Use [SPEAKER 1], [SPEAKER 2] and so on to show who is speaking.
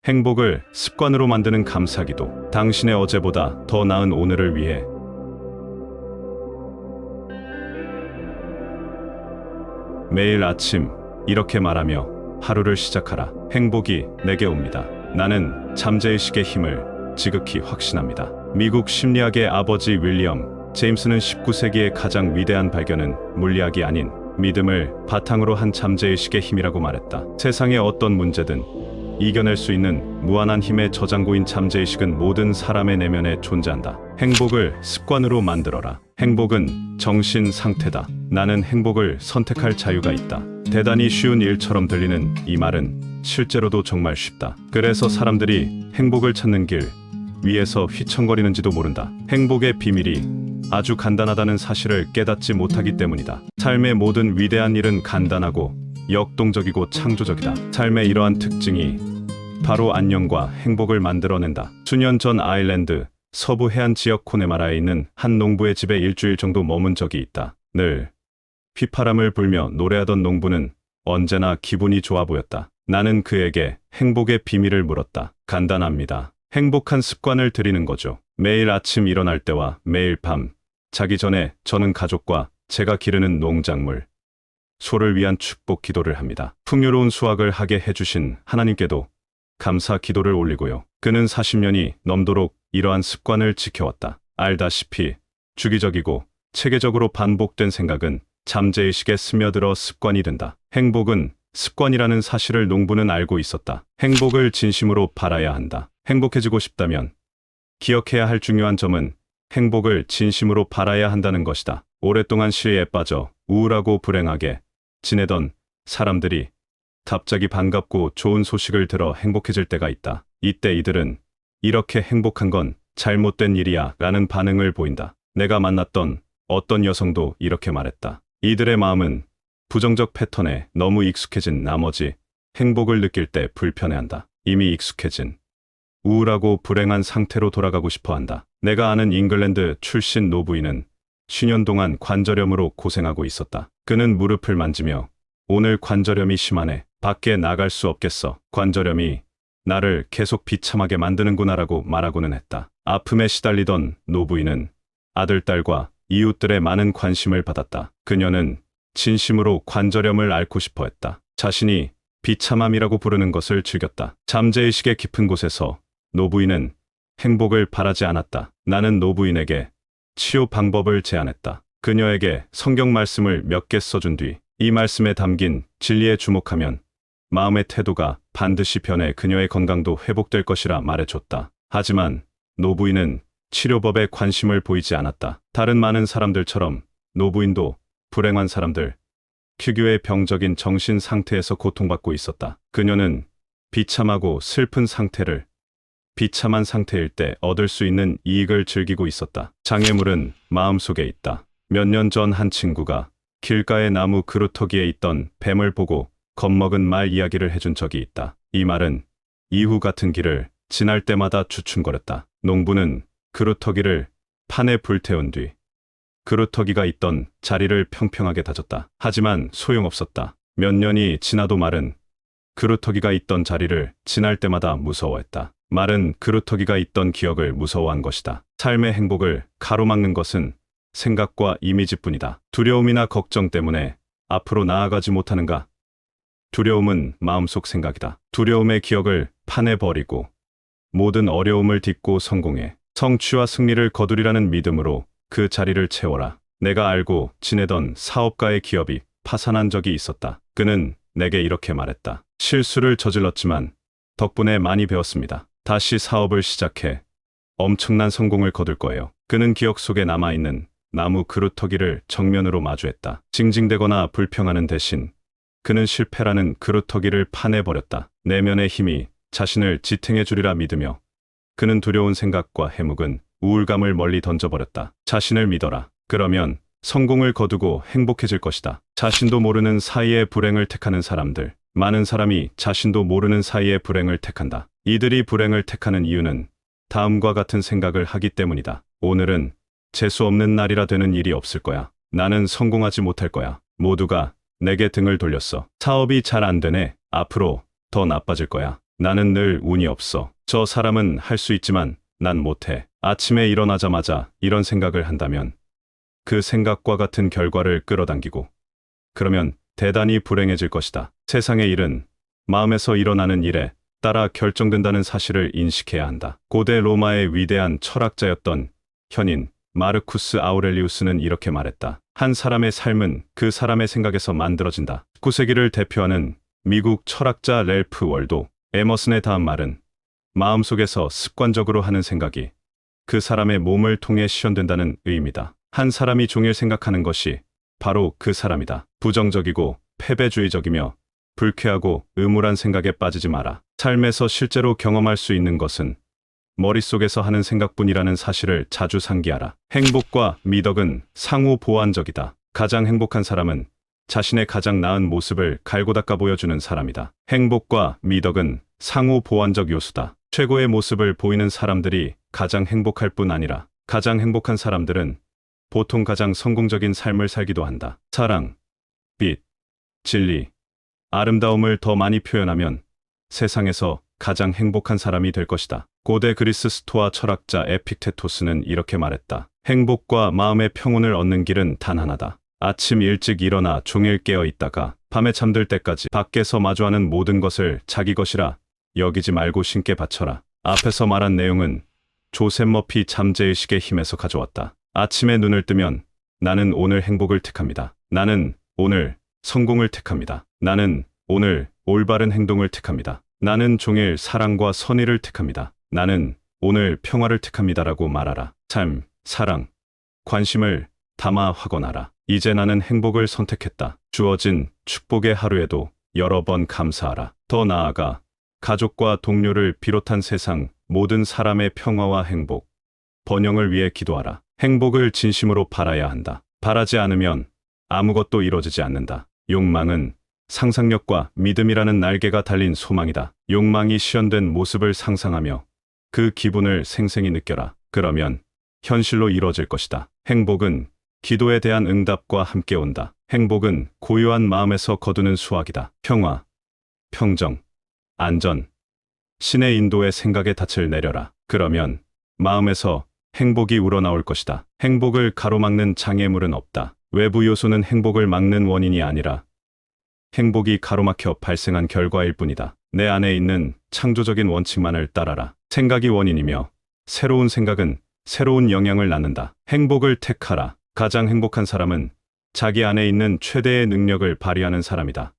[SPEAKER 1] 행복을 습관으로 만드는 감사기도. 당신의 어제보다 더 나은 오늘을 위해. 매일 아침 이렇게 말하며 하루를 시작하라. 행복이 내게 옵니다. 나는 잠재의식의 힘을 지극히 확신합니다. 미국 심리학의 아버지 윌리엄 제임스는 19세기의 가장 위대한 발견은 물리학이 아닌 믿음을 바탕으로 한 잠재의식의 힘이라고 말했다. 세상의 어떤 문제든 이겨낼 수 있는 무한한 힘의 저장고인 잠재의식은 모든 사람의 내면에 존재한다. 행복을 습관으로 만들어라. 행복은 정신 상태다. 나는 행복을 선택할 자유가 있다. 대단히 쉬운 일처럼 들리는 이 말은 실제로도 정말 쉽다. 그래서 사람들이 행복을 찾는 길 위에서 휘청거리는지도 모른다. 행복의 비밀이 아주 간단하다는 사실을 깨닫지 못하기 때문이다. 삶의 모든 위대한 일은 간단하고 역동적이고 창조적이다. 삶의 이러한 특징이 바로 안녕과 행복을 만들어낸다. 수년 전 아일랜드 서부 해안 지역 코네마라에 있는 한 농부의 집에 일주일 정도 머문 적이 있다. 늘 휘파람을 불며 노래하던 농부는 언제나 기분이 좋아 보였다. 나는 그에게 행복의 비밀을 물었다. 간단합니다. 행복한 습관을 들이는 거죠. 매일 아침 일어날 때와 매일 밤 자기 전에 저는 가족과 제가 기르는 농작물, 소를 위한 축복 기도를 합니다. 풍요로운 수확을 하게 해주신 하나님께도 감사 기도를 올리고요. 그는 40년이 넘도록 이러한 습관을 지켜왔다. 알다시피 주기적이고 체계적으로 반복된 생각은 잠재의식에 스며들어 습관이 된다. 행복은 습관이라는 사실을 농부는 알고 있었다. 행복을 진심으로 바라야 한다. 행복해지고 싶다면 기억해야 할 중요한 점은 행복을 진심으로 바라야 한다는 것이다. 오랫동안 시리에 빠져 우울하고 불행하게 지내던 사람들이 갑자기 반갑고 좋은 소식을 들어 행복해질 때가 있다. 이때 이들은 이렇게 행복한 건 잘못된 일이야 라는 반응을 보인다. 내가 만났던 어떤 여성도 이렇게 말했다. 이들의 마음은 부정적 패턴에 너무 익숙해진 나머지 행복을 느낄 때 불편해한다. 이미 익숙해진 우울하고 불행한 상태로 돌아가고 싶어 한다. 내가 아는 잉글랜드 출신 노부인은 10년 동안 관절염으로 고생하고 있었다. 그는 무릎을 만지며 오늘 관절염이 심하네. 밖에 나갈 수 없겠어. 관절염이 나를 계속 비참하게 만드는구나라고 말하고는 했다. 아픔에 시달리던 노부인은 아들, 딸과 이웃들의 많은 관심을 받았다. 그녀는 진심으로 관절염을 앓고 싶어 했다. 자신이 비참함이라고 부르는 것을 즐겼다. 잠재의식의 깊은 곳에서 노부인은 행복을 바라지 않았다. 나는 노부인에게 치유 방법을 제안했다. 그녀에게 성경 말씀을 몇 개 써준 뒤 이 말씀에 담긴 진리에 주목하면 마음의 태도가 반드시 변해 그녀의 건강도 회복될 것이라 말해줬다. 하지만 노부인은 치료법에 관심을 보이지 않았다. 다른 많은 사람들처럼 노부인도 불행한 사람들, 특유의 병적인 정신 상태에서 고통받고 있었다. 그녀는 비참하고 슬픈 상태를 비참한 상태일 때 얻을 수 있는 이익을 즐기고 있었다. 장애물은 마음속에 있다. 몇 년 전 한 친구가 길가의 나무 그루터기에 있던 뱀을 보고 겁먹은 말 이야기를 해준 적이 있다. 이 말은 이후 같은 길을 지날 때마다 주춤거렸다. 농부는 그루터기를 판에 불태운 뒤 그루터기가 있던 자리를 평평하게 다졌다. 하지만 소용없었다. 몇 년이 지나도 말은 그루터기가 있던 자리를 지날 때마다 무서워했다. 말은 그루터기가 있던 기억을 무서워한 것이다. 삶의 행복을 가로막는 것은 생각과 이미지뿐이다. 두려움이나 걱정 때문에 앞으로 나아가지 못하는가? 두려움은 마음속 생각이다. 두려움의 기억을 판에 버리고 모든 어려움을 딛고 성공해 성취와 승리를 거두리라는 믿음으로 그 자리를 채워라. 내가 알고 지내던 사업가의 기업이 파산한 적이 있었다. 그는 내게 이렇게 말했다. 실수를 저질렀지만 덕분에 많이 배웠습니다. 다시 사업을 시작해 엄청난 성공을 거둘 거예요. 그는 기억 속에 남아있는 나무 그루터기를 정면으로 마주했다. 징징대거나 불평하는 대신 그는 실패라는 그루터기를 판에 버렸다. 내면의 힘이 자신을 지탱해 주리라 믿으며 그는 두려운 생각과 해묵은 우울감을 멀리 던져버렸다. 자신을 믿어라. 그러면 성공을 거두고 행복해질 것이다. 자신도 모르는 사이에 불행을 택하는 사람들. 많은 사람이 자신도 모르는 사이에 불행을 택한다. 이들이 불행을 택하는 이유는 다음과 같은 생각을 하기 때문이다. 오늘은 재수 없는 날이라 되는 일이 없을 거야. 나는 성공하지 못할 거야. 모두가 내게 등을 돌렸어. 사업이 잘 안 되네. 앞으로 더 나빠질 거야. 나는 늘 운이 없어. 저 사람은 할 수 있지만 난 못해. 아침에 일어나자마자 이런 생각을 한다면 그 생각과 같은 결과를 끌어당기고 그러면 대단히 불행해질 것이다. 세상의 일은 마음에서 일어나는 일에 따라 결정된다는 사실을 인식해야 한다. 고대 로마의 위대한 철학자였던 현인 마르쿠스 아우렐리우스는 이렇게 말했다. 한 사람의 삶은 그 사람의 생각에서 만들어진다. 19세기를 대표하는 미국 철학자 랠프 월도 에머슨의 다음 말은 마음속에서 습관적으로 하는 생각이 그 사람의 몸을 통해 실현된다는 의미다. 한 사람이 종일 생각하는 것이 바로 그 사람이다. 부정적이고 패배주의적이며 불쾌하고 의무란 생각에 빠지지 마라. 삶에서 실제로 경험할 수 있는 것은 머릿속에서 하는 생각뿐이라는 사실을 자주 상기하라. 행복과 미덕은 상호 보완적이다. 가장 행복한 사람은 자신의 가장 나은 모습을 갈고 닦아 보여주는 사람이다. 행복과 미덕은 상호 보완적 요소다. 최고의 모습을 보이는 사람들이 가장 행복할 뿐 아니라 가장 행복한 사람들은 보통 가장 성공적인 삶을 살기도 한다. 사랑, 빛, 진리, 아름다움을 더 많이 표현하면 세상에서 가장 행복한 사람이 될 것이다. 고대 그리스 스토아 철학자 에픽테토스는 이렇게 말했다. 행복과 마음의 평온을 얻는 길은 단 하나다. 아침 일찍 일어나 종일 깨어 있다가 밤에 잠들 때까지 밖에서 마주하는 모든 것을 자기 것이라 여기지 말고 신께 바쳐라. 앞에서 말한 내용은 조셉 머피 잠재의식의 힘에서 가져왔다. 아침에 눈을 뜨면 나는 오늘 행복을 택합니다. 나는 오늘 성공을 택합니다. 나는 오늘 올바른 행동을 택합니다. 나는 종일 사랑과 선의를 택합니다. 나는 오늘 평화를 택합니다라고 말하라. 삶, 사랑, 관심을 담아 확언하라. 이제 나는 행복을 선택했다. 주어진 축복의 하루에도 여러 번 감사하라. 더 나아가 가족과 동료를 비롯한 세상 모든 사람의 평화와 행복, 번영을 위해 기도하라. 행복을 진심으로 바라야 한다. 바라지 않으면 아무것도 이루어지지 않는다. 욕망은 상상력과 믿음이라는 날개가 달린 소망이다. 욕망이 실현된 모습을 상상하며 그 기분을 생생히 느껴라. 그러면 현실로 이루어질 것이다. 행복은 기도에 대한 응답과 함께 온다. 행복은 고요한 마음에서 거두는 수확이다. 평화, 평정, 안전, 신의 인도의 생각의 닻을 내려라. 그러면 마음에서 행복이 우러나올 것이다. 행복을 가로막는 장애물은 없다. 외부 요소는 행복을 막는 원인이 아니라 행복이 가로막혀 발생한 결과일 뿐이다. 내 안에 있는 창조적인 원칙만을 따라라. 생각이 원인이며 새로운 생각은 새로운 영향을 낳는다. 행복을 택하라. 가장 행복한 사람은 자기 안에 있는 최대의 능력을 발휘하는 사람이다.